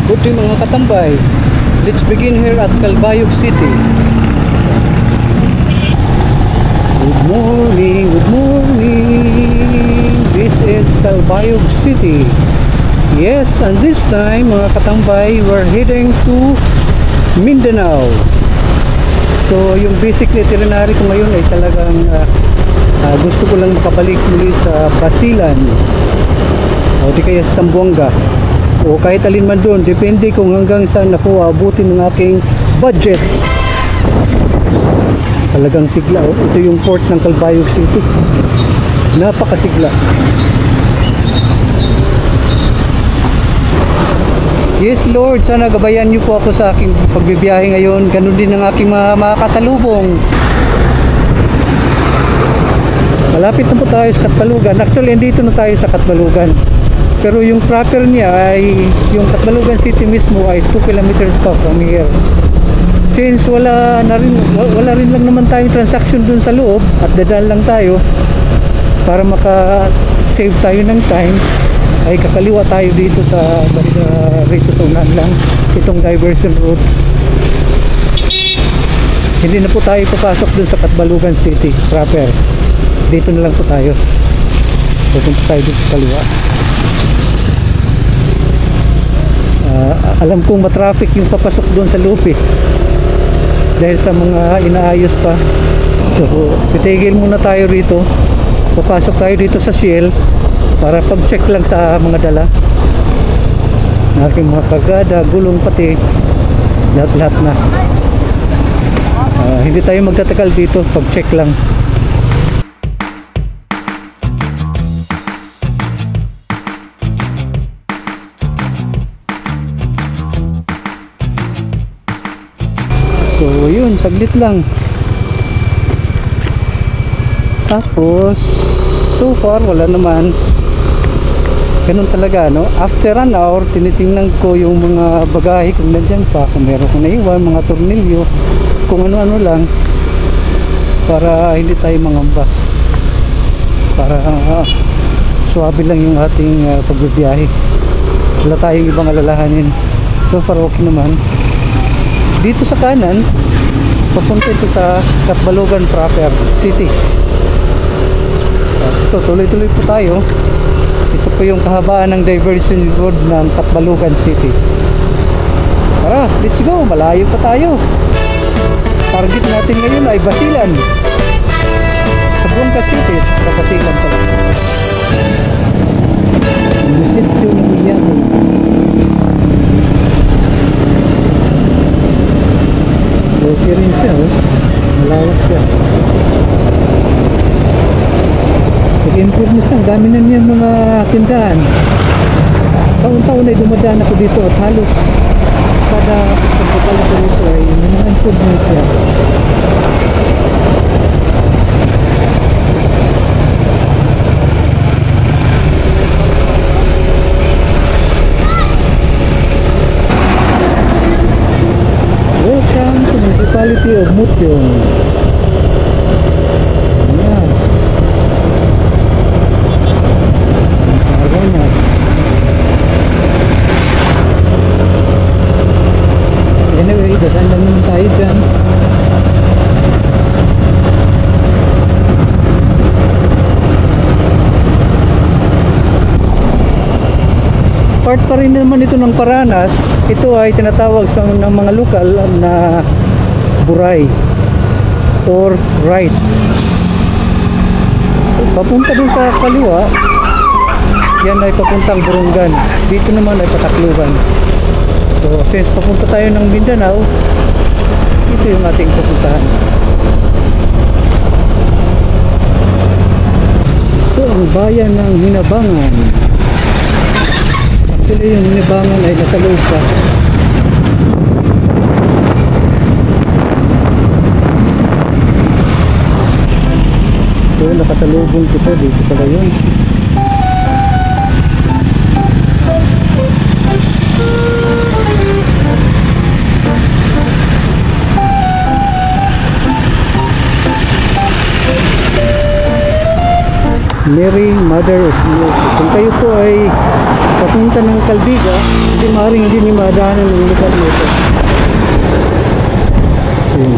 Good day mga katambay. Let's begin here at Calbayog City. Good morning, good morning. This is Calbayog City. Yes, and this time mga katambay, we're heading to Mindanao. So yung basic itinerary ko ngayon ay talagang gusto ko lang makabalik muli sa Basilan o di kaya sa Zamboanga o kahit alin man doon, depende kung hanggang saan ako abutin ng aking budget. Talagang sigla. Ito yung port ng Calbayog City, napakasigla. Yes Lord, sana gabayan niyo po ako sa aking pagbibiyahe ngayon. Ganun din ang aking mga kasalubong. Malapit na po tayo sa Katbalugan. Actually, dito na tayo sa Katbalugan. Pero yung proper niya ay, yung Katbalugan City mismo ay 2 kilometers pa from here. Since wala rin lang naman tayong transaction dun sa loob at dadaan lang tayo para maka-save tayo ng time, ay kakaliwa tayo dito sa rito tunan lang itong diversion route. Hindi na po tayo papasok dun sa Katbalugan City proper. Dito na lang po tayo. Pupunta tayo dito sa kaliwa. Alam kong matraffic yung papasok doon sa Lupi dahil sa mga inaayos pa. So titigil muna tayo rito, papasok tayo dito sa Shell para pag-check lang sa mga dala ng aking mga kargada, gulong, pati lahat na. Hindi tayo magtatagal dito, pag-check lang. So yun, saglit lang. Tapos so far wala naman. Ganun talaga, no? After an hour, tinitingnan ko yung mga bagahe kung nandyan pa, kung meron kong naiwan, mga tornilyo, kung ano-ano lang, para hindi tayo mangamba, para suwabe lang yung ating pagbibiyahe. Wala tayong ibang alalahanin. So far okay naman. Dito sa kanan, papunta ito sa Katbalugan proper city. Ito, tuloy-tuloy po tayo. Ito po yung kahabaan ng diversion road ng Katbalugan City. Tara, let's go, malayo pa tayo. Target natin ngayon ay Basilan, Zamboanga City. Sa Basilan pala. Munisipyo ng Iyago. Okay rin siya, oh. Malawak siya. Nag-improve niya siya. Ang dami na niyan mga tindahan. Taon-taon ay dumadaan ako dito at halos kada pagkakala ko dito ay nag-improve niya siya. Welcome to Municipality of Mutyong. Ayan. Aranas. Anyway, dadaan lang naman tayo dyan. Part pa rin naman ito ng Paranas. Ito ay tinatawag ng mga lokal na Buray or right. Papunta dun sa kaliwa, yan ay papuntang Burungan. Dito naman ay Patakluban. So since papunta tayo ng Mindanao, ito yung ating pupuntahan. Ito ang bayan ng Hinabangan. Actually yung Hinabangan ay nasa loob pa. So nakasalubong kita dito pala yun. Mary, Mother of Jesus. Kung kayo po ay papunta ng Calbiga, hindi maaaring hindi ni madaanan ng lugar nito. Yun.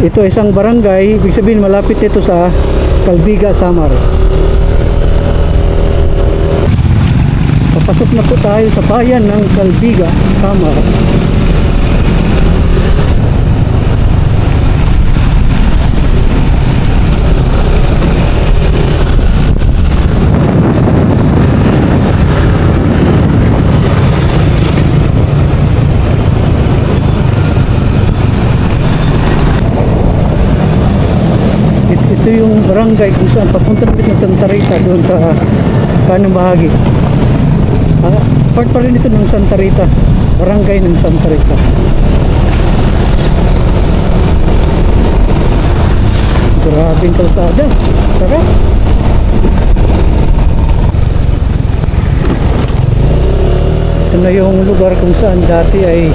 Ito isang barangay, ibig sabihin malapit ito sa Calbiga, Samar. Papasok na po tayo sa bayan ng Calbiga, Samar. Ito yung barangay kung saan papunta natin ng Santa Rita, doon sa kanang bahagi. Part pa rin ito ng Santa Rita, barangay ng Santa Rita. Grabing kalsada, sarap. Ito na yung lugar kung saan dati ay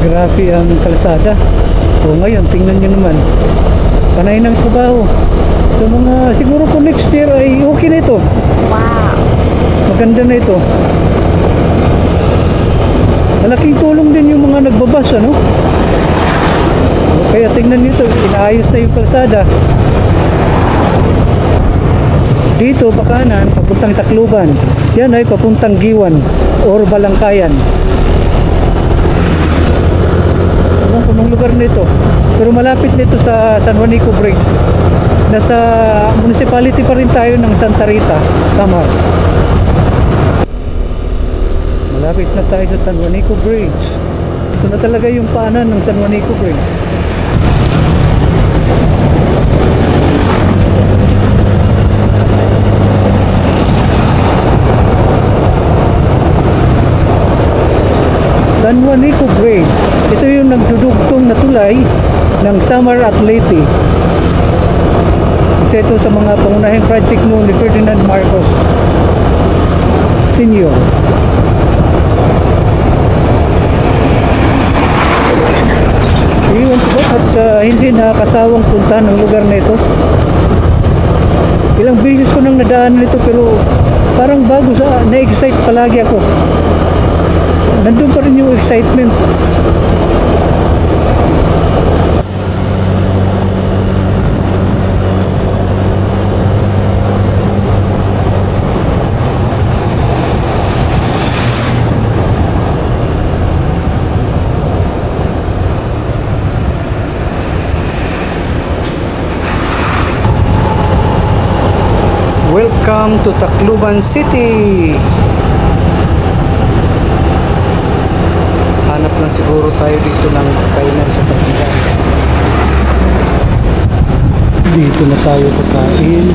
grabe ang kalsada. O ngayon, tingnan nyo naman, panay ng trabaho. So mga siguro po next year ay okay na ito. Wow! Maganda na ito. Malaking tulong din yung mga nagbabas, ano? Kaya tingnan nito, inaayos na yung kalsada. Dito pakanan, papuntang Tacloban. Yan ay papuntang Giwan or Balangkayan. Ewan ko ng lugar nito. Pero malapit nito sa San Juanico Bridge. Nasa municipality pa rin tayo ng Santa Rita, Samar. Malapit na tayo sa San Juanico Bridge. Ito na talaga yung paanan ng San Juanico Bridge. San Juanico Bridge. Ito yung nagdudugtong na tulay ng Samar at Leyte. Isa ito sa mga pangunahing project noon ni Ferdinand Marcos Sr. Iwan ko ba at hindi nakakasawang punta ng lugar na ito. Ilang beses ko nang nadaan nito pero parang bago na-excite palagi ako. Nandun pa rin yung excitement. Welcome to Tacloban City. Hanap lang siguro tayo dito ng kainan sa Tacloban. Dito na tayo kakain.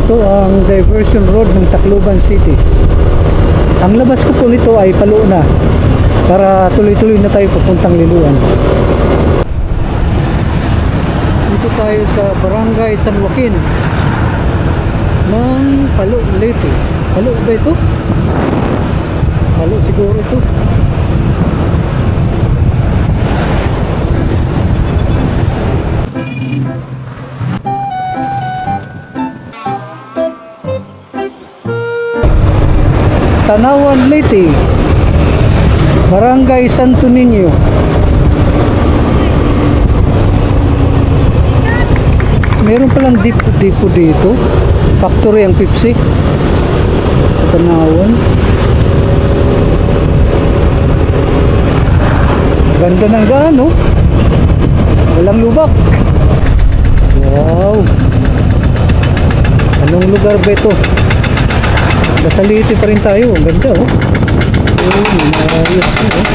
Ito ang diversion road ng Tacloban City. Ang labas ko po nito ay Paluna para tuloy-tuloy na tayo papuntang Liloan. Dito tayo sa Barangay San Joaquin ng Palo, Leyte. Palo ba ito? Palo siguro ito. Tanawan, Leyte, Barangay Santo Niño. Meron palang depot dito. Factory ang Pepsi. Tanawan. Ganda ng daan, no? Walang lubak. Wow. Anong lugar ba ito? Nasa Leyte pa rin tayo. Ang ganda, oh. Ayos na, oh.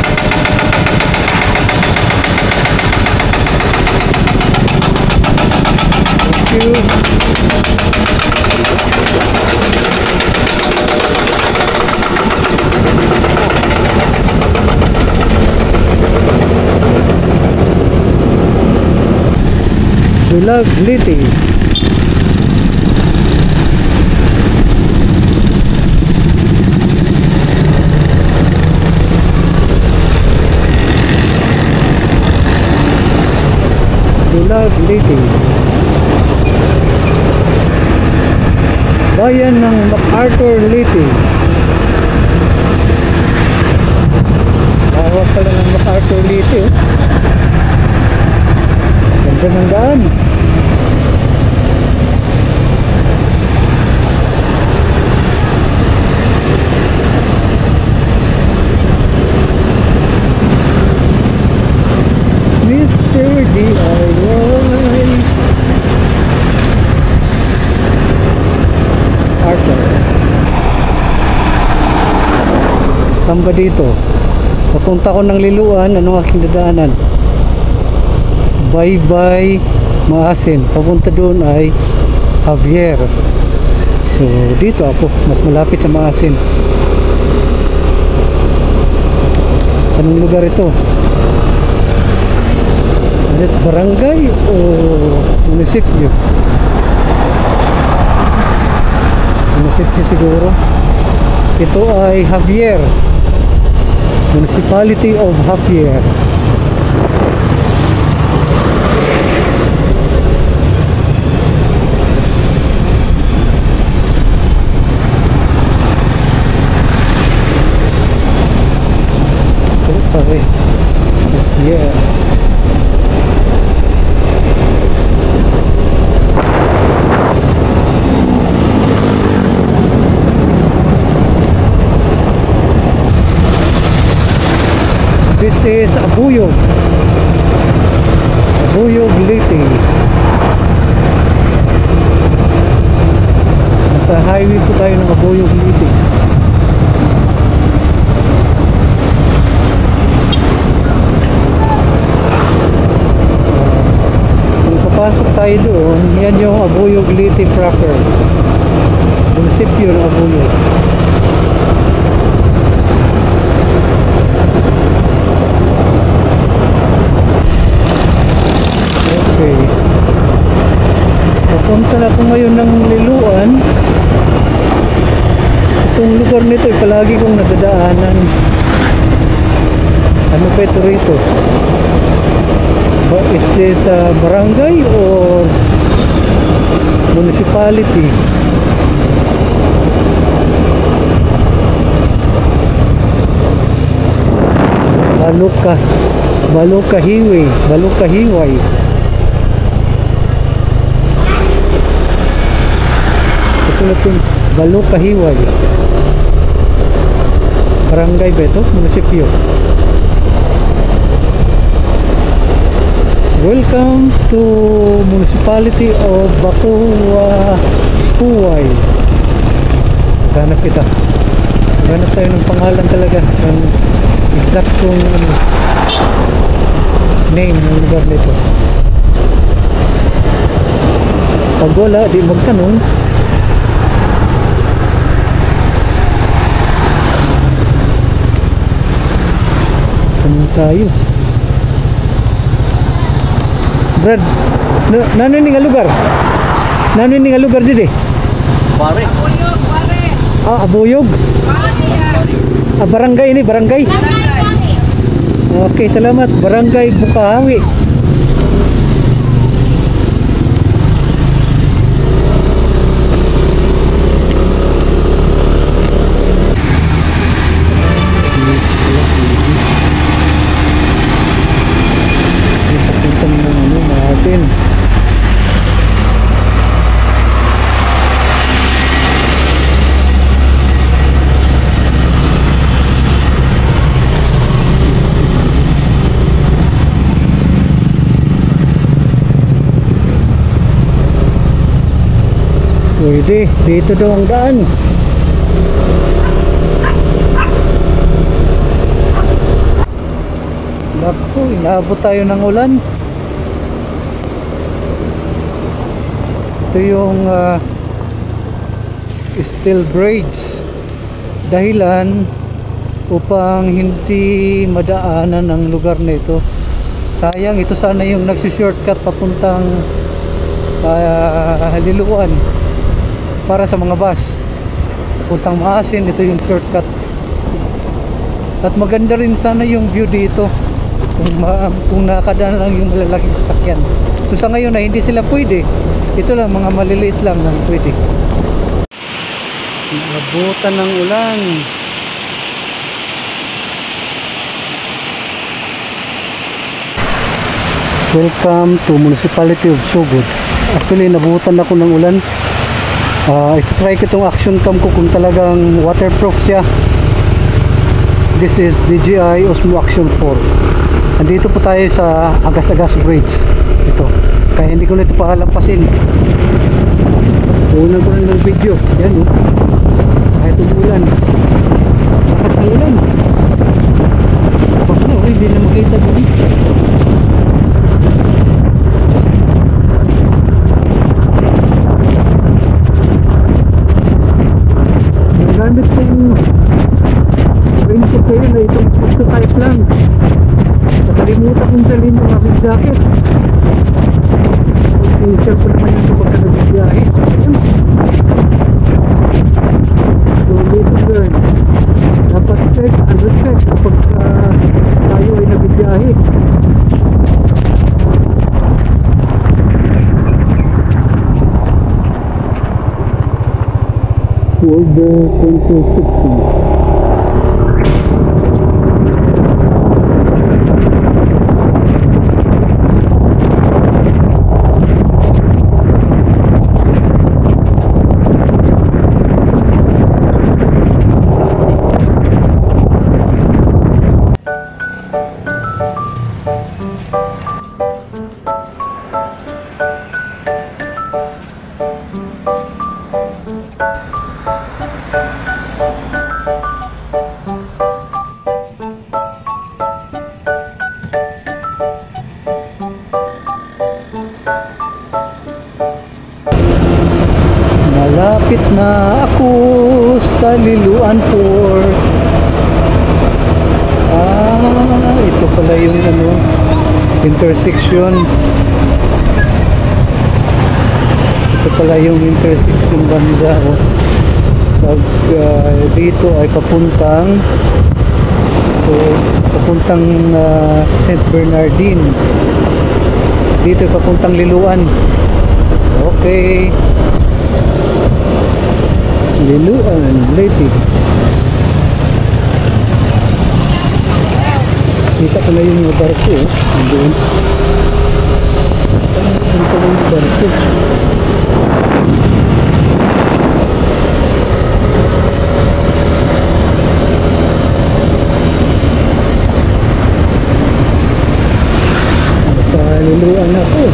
Thank you. Bulag, Leyte. bayan ng MacArthur Leyte. Bawat pala ng MacArthur Leyte, oh. Ganda ng daan. Mr. DIY Arthur. Saan ba dito? Papunta ko ng Liloan. Anong aking dadaanan? Bye-bye Maasin. Papunta doon ay Javier. So dito ako, mas malapit sa Maasin. Anong lugar ito? Is it barangay o munisipyo? Munisipyo siguro. Ito ay Javier, Municipality of Javier. Ito pa rin Javier. This is Abuyog. Abuyog Leyte. Nasa highway po tayo ng Abuyog Leyte. Kung papasok tayo doon, yan yung Abuyog Leyte proper. Munisipyo ng Abuyog. Okay. Papunta na ako ngayon ng Liloan. Itong lugar nito ay palagi kong nadadaanan. Ano pa ito rito? Is this barangay or municipality? Baluka Hiway. Sulat yung Baluka Hiway. Barangay ba ito? Munisipyo. Welcome to Municipality of Bacoa Huway. Ganap kita. Ganap tayo ng pangalan talaga, ng eksaktong name ng lugar nito. Pag wala, di magtanong. Tanong tayo. Brad, nano ni nga lugar? Nano ni nga lugar dito? Pare. Abuyog, pare. Ah, Abuyog? Ah, barangay ini, barangay? Okay, salamat. Barangay Bukahawi. Pwede, dito daw ang daan. Naku, inaabot tayo ng ulan. Ito yung steel bridge. Dahilan upang hindi madaanan ang lugar na ito. Sayang, ito sana yung nagsi-shortcut papuntang Liloan. Para sa mga bus puntang Maasin, ito yung shortcut. At maganda rin sana yung view dito kung nakadaan lang yung malalaking sasakyan. So sa ngayon na hindi sila pwede, ito lang mga maliliit lang na pwede. Naabutan ng ulan. Welcome to Municipality of Sugod. Actually, nabutan ako ng ulan. Ito-try ko itong action cam ko kung talagang waterproof siya. This is DJI Osmo Action 4. Andito po tayo sa Agas-Agas Bridge. Ito. Kaya hindi ko na ito pakalampasin. Unang ko ng video. Yan o. Kahit umulan. Lakas ang ulan. Bakit na, hindi na makita doon. Nagamit kong raincoat ko yun na itong prototype lang. Nakalimutan kong dalhin yung aking jacket. Essential ko naman yung kapag nagbibiyahe. So later girl, dapat check and respect kapag tayo ay nagbibiyahe. World 2016. Malapit na ako sa Liloan Port. Ito pala yung intersection. Ito pala yung intersection banda. Pag dito ay papuntang St. Bernardine. Dito ay papuntang Liloan. Okay. Liloan, Leyte. Kita ko na yung barko. Doon. Doon ko yung barko. Sa Liloan ako.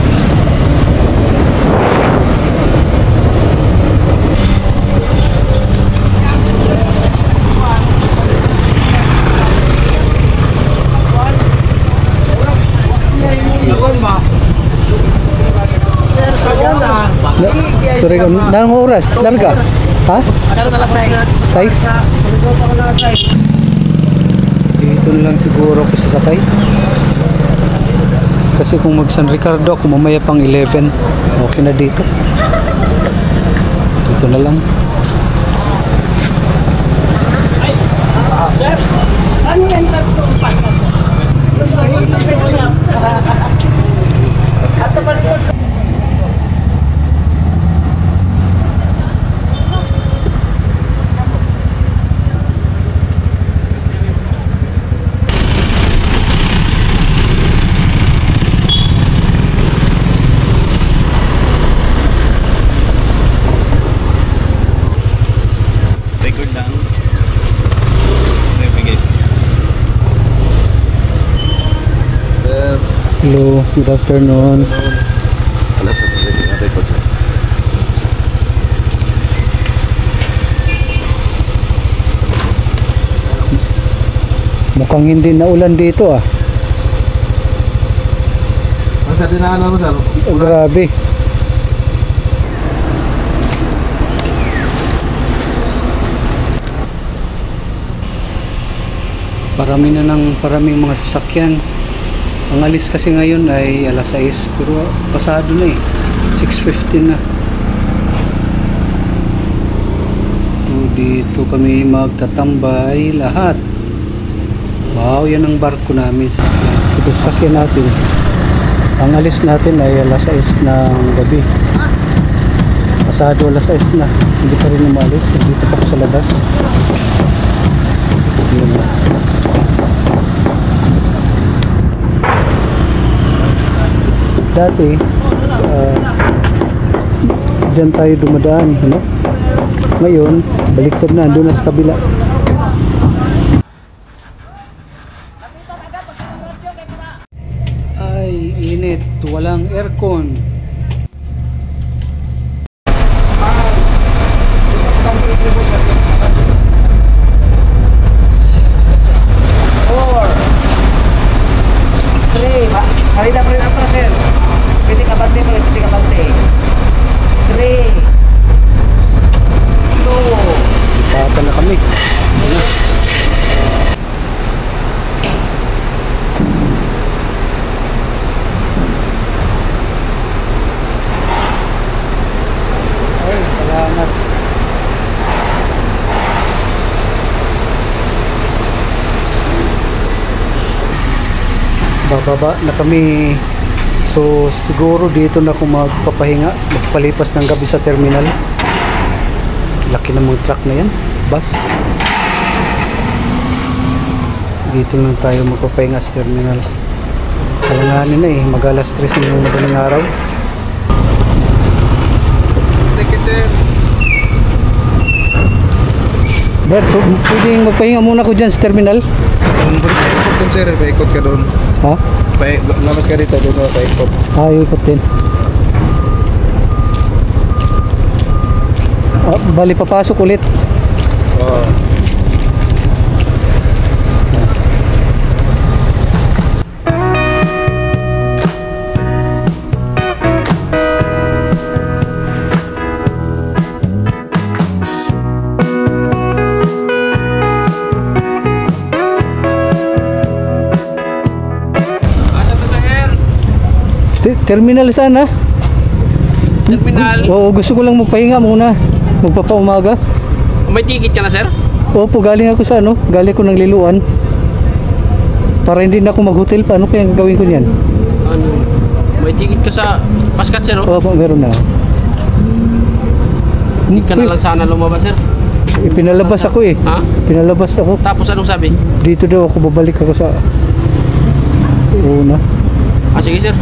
Sorry ka, nang oras? Saan ka? Ha? Size? Dito lang siguro ako sasakay. Kasi kung mag San Ricardo ako mamaya pang 11. Okay na dito. Dito na lang. Ano yan? Pasta. Hello, good afternoon. Mukhang hindi na ulan dito ah. Oh, grabe. Paraming mga sasakyan. Ang alis kasi ngayon ay alas 6 pero pasado na eh. 6:15 na. So dito kami magtatambay lahat. Wow, yan ang barko namin. Ito sasakyan natin. Ang alis natin ay alas 6 ng gabi. pasado alas 6 na, hindi pa rin umalis. Dito pa ako sa labas. Yun. Dati dyan tayo dumadaan, ano? Ngayon baliktad na, doon na sa kabila. Ay, init, walang aircon. Halina pa rin ang sir. Pwede ka bante mo, pwede ka bante. 3 2 Bata na kami. Ay, salamat. Bababa na kami. So siguro dito na ako magpapahinga, magpalipas ng gabi sa terminal. Laki ng mga truck na yan, bus. Dito lang tayo magpapahinga sa terminal. Kalanganin na eh, mag-alas 3 ng madaling araw. Ticket, sir. Dad, pwedeng magpahinga muna ko dyan sa terminal? Kung paikot dun, sir, paikot ka dun. Ha? Lamat ka dito, dun, paikot. Ikot din. Bali papasok ulit. Oo. Terminal sana. Terminal. Oo, gusto ko lang magpahinga muna. Magpapaumaga. May ticket ka na, sir? Opo, galing ako sa galing ko ng Liluan. Para hindi na ako mag-hotel, paano kaya gagawin ko niyan? Ano? May ticket ka sa Paskat, sir? Oh? Opo, meron na. Hindi ka na lang sana lumabas, sir? Pinalabas ako eh. Ha? Pinalabas ako. Tapos anong sabi? Dito daw ako babalik ako sa una. Sige, sir.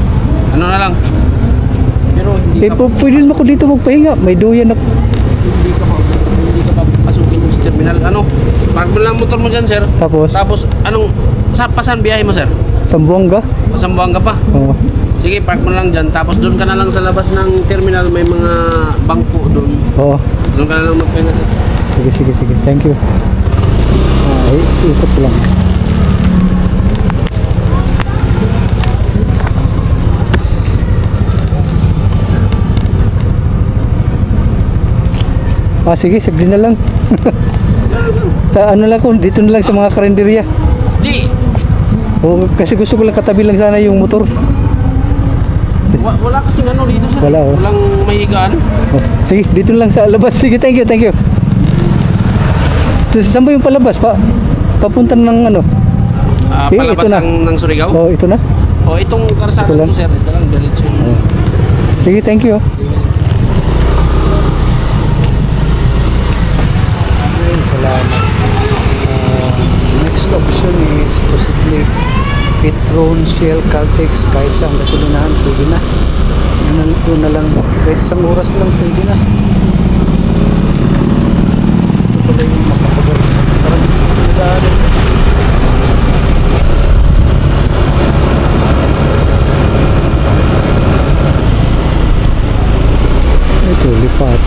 Ano na lang? Pero hindi ka Pwede naman ako dito magpahinga. May duyan ako. hindi ka papasukin yung sa terminal. Ano? Park mo lang motor mo dyan, sir. Tapos, Anong pasan biyahe mo, sir? Sambuanga. Pasambuanga pa. Oo. Sige, park mo lang dyan. Tapos doon ka na lang sa labas ng terminal. May mga bangko doon. Oo. Doon ka na lang magpahinga, sir. Sige. Thank you. Ikot ko lang. Sige, sagli na lang. Sa ano lang ko, dito na lang sa mga karinderya. Di! Kasi gusto ko lang katabi lang sana yung motor. Wala kasing ano dito, sir. Wala, oh. Walang mahigaan. Sige, dito lang sa labas. Sige, thank you. Saan ba yung palabas pa? Papunta ng ano? Palabas ito na. ng Surigao? Ito na. Itong karasada Ito lang. to, sir. Ito lang, diretso. Sige, thank you. Salamat. Next option is possibly Petron, Shell, Caltex, kahit sa gasolinahan pwede na. Doon na lang, kahit isang oras lang pwede na. Ito pala yung makapagal. Parang nag-aaral. Ito, lipat.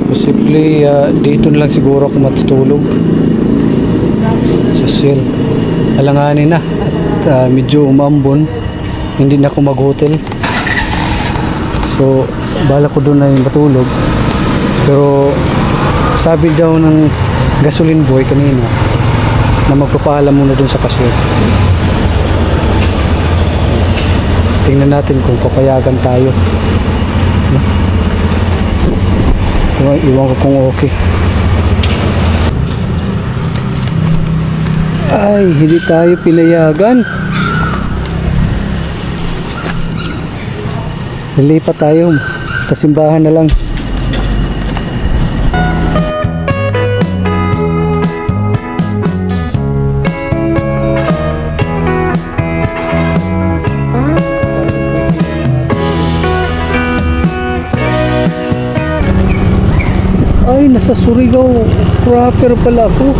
Posible dito na lang siguro ako matutulog sa Shell. Alanganin na at medyo umambon, hindi na ako mag-hotel, so bala ko doon na yung matulog. Pero sabi daw ng gasoline boy kanina na magpapaalam muna doon sa cashier. Tingnan natin kung papayagan tayo. Iwan ko kung okay. Ay, hindi tayo pinayagan. Lilipat tayo sa simbahan na lang. Ay, nasa Surigao proper pala ako.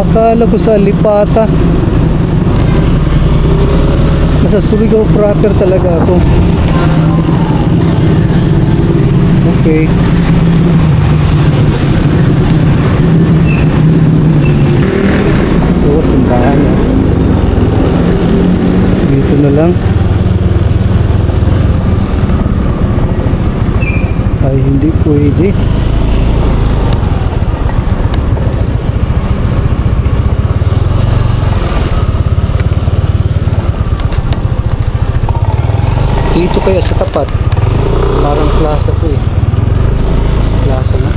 Akala ko sa Lipata. Nasa Surigao proper talaga ako. Okay. Ito, simbahan. Dito na lang. Ay, hindi pwede. Dito kaya sa tapat. Parang plaza to eh. Plaza na.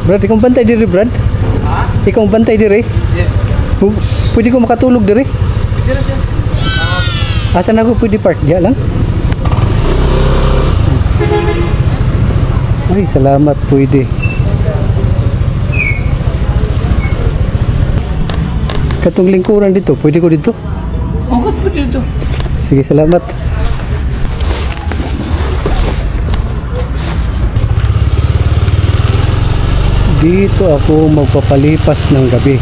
Brad, ikaw bantay diri, Brad? Ha? Ikaw bantay diri? Yes. Pwede ko makatulog diri? Pwede na siya. Asan ako pwede park? Diyan lang? Ay, salamat, pwede. Katong lingkuran dito, pwede ko dito? Oo, pwede dito. Sige, salamat. Dito ako magpapalipas ng gabi.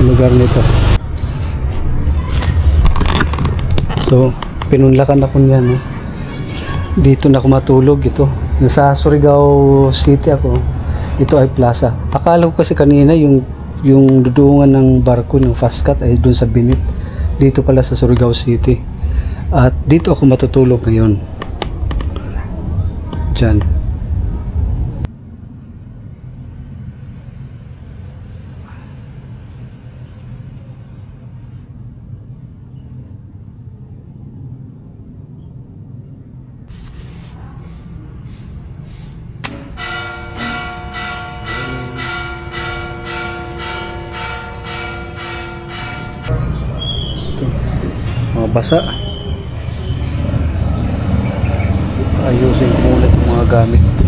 Lugar nito. So, pinunlakan ako niyan. Dito na ako matulog ito. Nasa Surigao City ako. Ito ay plaza. Akala ko kasi kanina yung dudungan ng barko ng Fastcat ay doon sa Binit. Dito pala sa Surigao City. At dito ako matutulog ngayon. Diyan. Mga basa. Ayusin ko muna itong mga gamit.